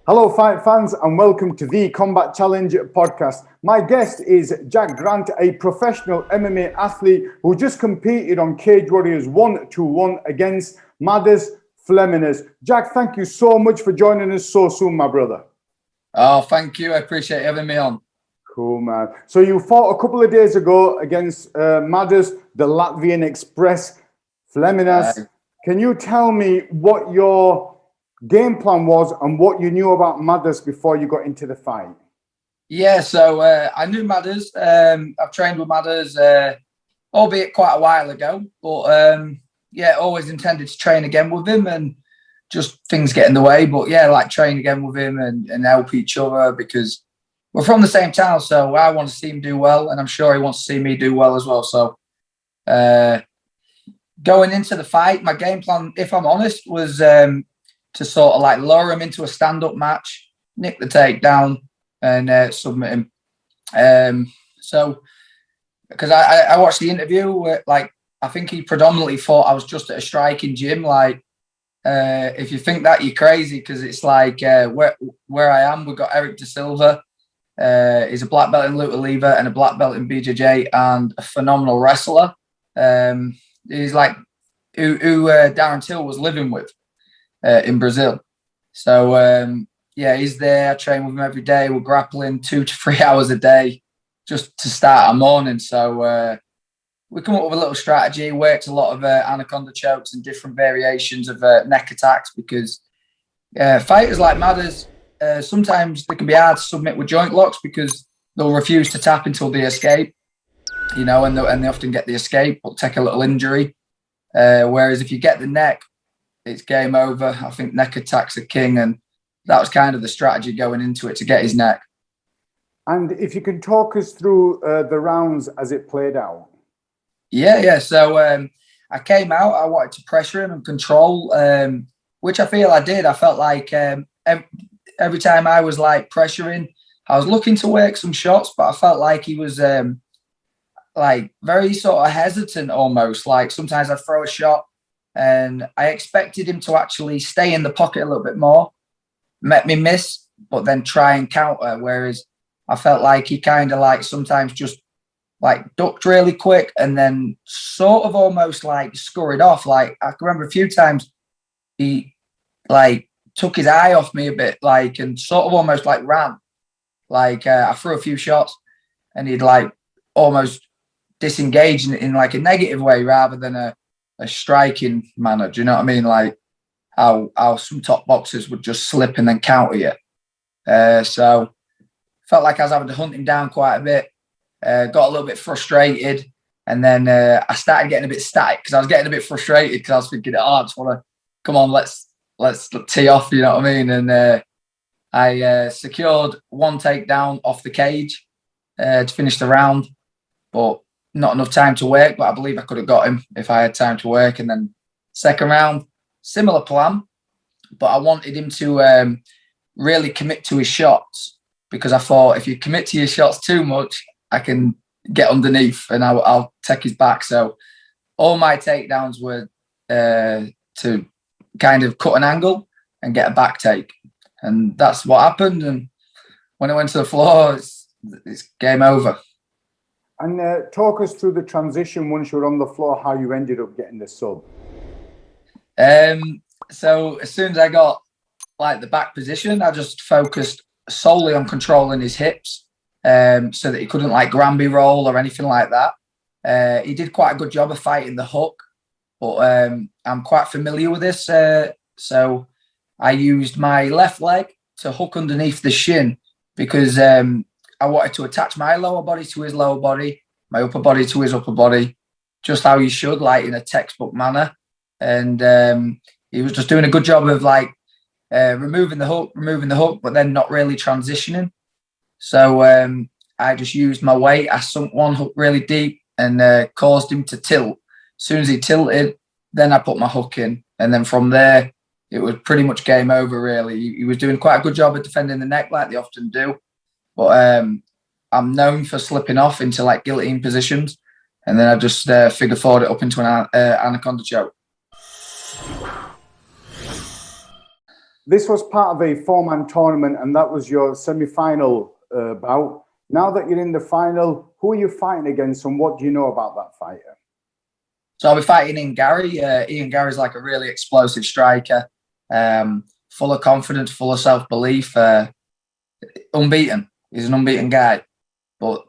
Hello, fight fans, and welcome to the Combat Challenge podcast. My guest is Jack Grant, a professional MMA athlete who just competed on Cagewarriors 1-1 against Madars Fleminas. Jack, thank you so much for joining us so soon, my brother. Oh, thank you. I appreciate having me on. Cool, man. So you fought a couple of days ago against Madars, the Latvian Express Fleminas. Can you tell me what your game plan was and what you knew about Madars before you got into the fight? Yeah, so I knew Madars. I've trained with Madars, albeit quite a while ago, but always intended to train again with him, and just things get in the way. But yeah, like train again with him and help each other, because we're from the same town, so I want to see him do well, and I'm sure he wants to see me do well as well. So going into the fight, my game plan, if I'm honest, was to sort of like lure him into a stand-up match, nick the takedown, and submit him. So, because I watched the interview, where, like, I think he predominantly thought I was just at a striking gym. Like, if you think that, you're crazy, because it's like where I am, we've got Eric De Silva. He's a black belt in luta livre and a black belt in BJJ, and a phenomenal wrestler. He's like who Darren Till was living with in Brazil. So he's there. I train with him every day. We're grappling 2 to 3 hours a day just to start our morning. So we come up with a little strategy. Worked a lot of anaconda chokes and different variations of neck attacks, because fighters like Madars, sometimes they can be hard to submit with joint locks, because they'll refuse to tap until they escape, and they often get the escape but take a little injury. Whereas if you get the neck, it's game over. I think neck attacks are king, and that was kind of the strategy going into it, to get his neck. And if you can talk us through the rounds as it played out. Yeah. So I came out, I wanted to pressure him and control, which I feel I did. I felt like every time I was like pressuring, I was looking to work some shots, but I felt like he was like very sort of hesitant almost. Like sometimes I'd throw a shot and I expected him to actually stay in the pocket a little bit more, let me miss, but then try and counter. Whereas I felt like he kind of like sometimes just like ducked really quick and then sort of almost like scurried off. Like I can remember a few times he like took his eye off me a bit, like, and sort of almost like ran. Like I threw a few shots and he'd like almost disengage in like a negative way rather than a striking manner. Do you know what I mean? Like how some top boxers would just slip and then counter you. So felt like I was having to hunt him down quite a bit. Got a little bit frustrated, and then I started getting a bit static, because I was getting a bit frustrated, because I was thinking, I just want to come on, let's tee off. You know what I mean? And I secured one takedown off the cage to finish the round, but not enough time to work. But I believe I could have got him if I had time to work. And then second round, similar plan, but I wanted him to really commit to his shots, because I thought if you commit to your shots too much, I can get underneath and I'll take his back. So all my takedowns were to kind of cut an angle and get a back take. And that's what happened. And when I went to the floor, it's game over. And talk us through the transition once you were on the floor, how you ended up getting the sub. So as soon as I got like the back position, I just focused solely on controlling his hips, so that he couldn't like Granby roll or anything like that. He did quite a good job of fighting the hook, but I'm quite familiar with this. So I used my left leg to hook underneath the shin, because I wanted to attach my lower body to his lower body, my upper body to his upper body, just how you should, like in a textbook manner. And he was just doing a good job of like removing the hook, but then not really transitioning. So I just used my weight. I sunk one hook really deep and caused him to tilt. As soon as he tilted, then I put my hook in. And then from there, it was pretty much game over, really. He was doing quite a good job of defending the neck like they often do. But I'm known for slipping off into like guillotine positions. And then I just figure forward it up into an anaconda choke. This was part of a four-man tournament, and that was your semi-final bout. Now that you're in the final, who are you fighting against, and what do you know about that fighter? So I'll be fighting Ian Gary. Ian Gary's like a really explosive striker, full of confidence, full of self-belief, unbeaten. He's an unbeaten guy. But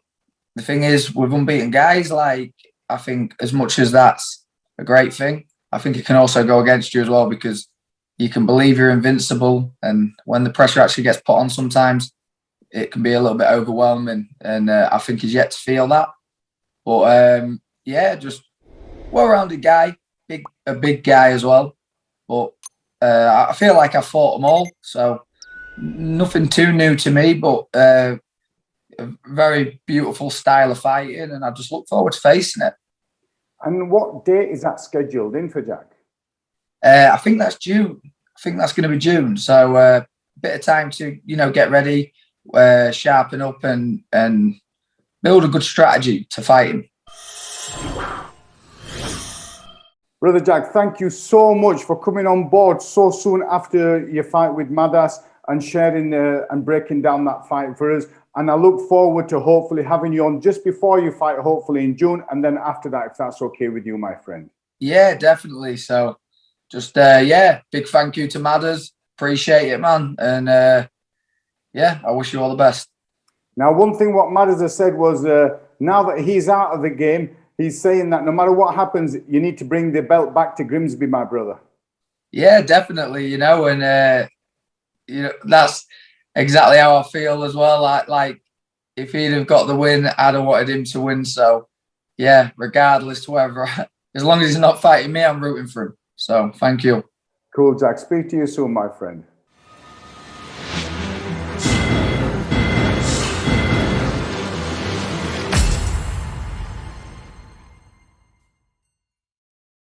the thing is, with unbeaten guys, like, I think as much as that's a great thing, I think it can also go against you as well, because you can believe you're invincible, and when the pressure actually gets put on, sometimes it can be a little bit overwhelming, and I think he's yet to feel that. But yeah, just well-rounded guy, a big guy as well. But I feel like I've fought them all, so nothing too new to me, but a very beautiful style of fighting, and I just look forward to facing it. And what date is that scheduled in for, Jack? I think that's June. I think that's going to be June. So a bit of time to, get ready, sharpen up, and build a good strategy to fight him. Brother Jack, thank you so much for coming on board so soon after your fight with Madars and sharing and breaking down that fight for us. And I look forward to hopefully having you on just before you fight, hopefully in June, and then after that, if that's okay with you, my friend. Yeah, definitely. So just, big thank you to Madars. Appreciate it, man. And I wish you all the best. Now, one thing what Madars has said was now that he's out of the game, he's saying that no matter what happens, you need to bring the belt back to Grimsby, my brother. Yeah, definitely, and that's exactly how I feel as well. Like if he'd have got the win, I'd have wanted him to win. So yeah, regardless to whether, as long as he's not fighting me, I'm rooting for him. So thank you. Cool, Jack. Speak to you soon, my friend.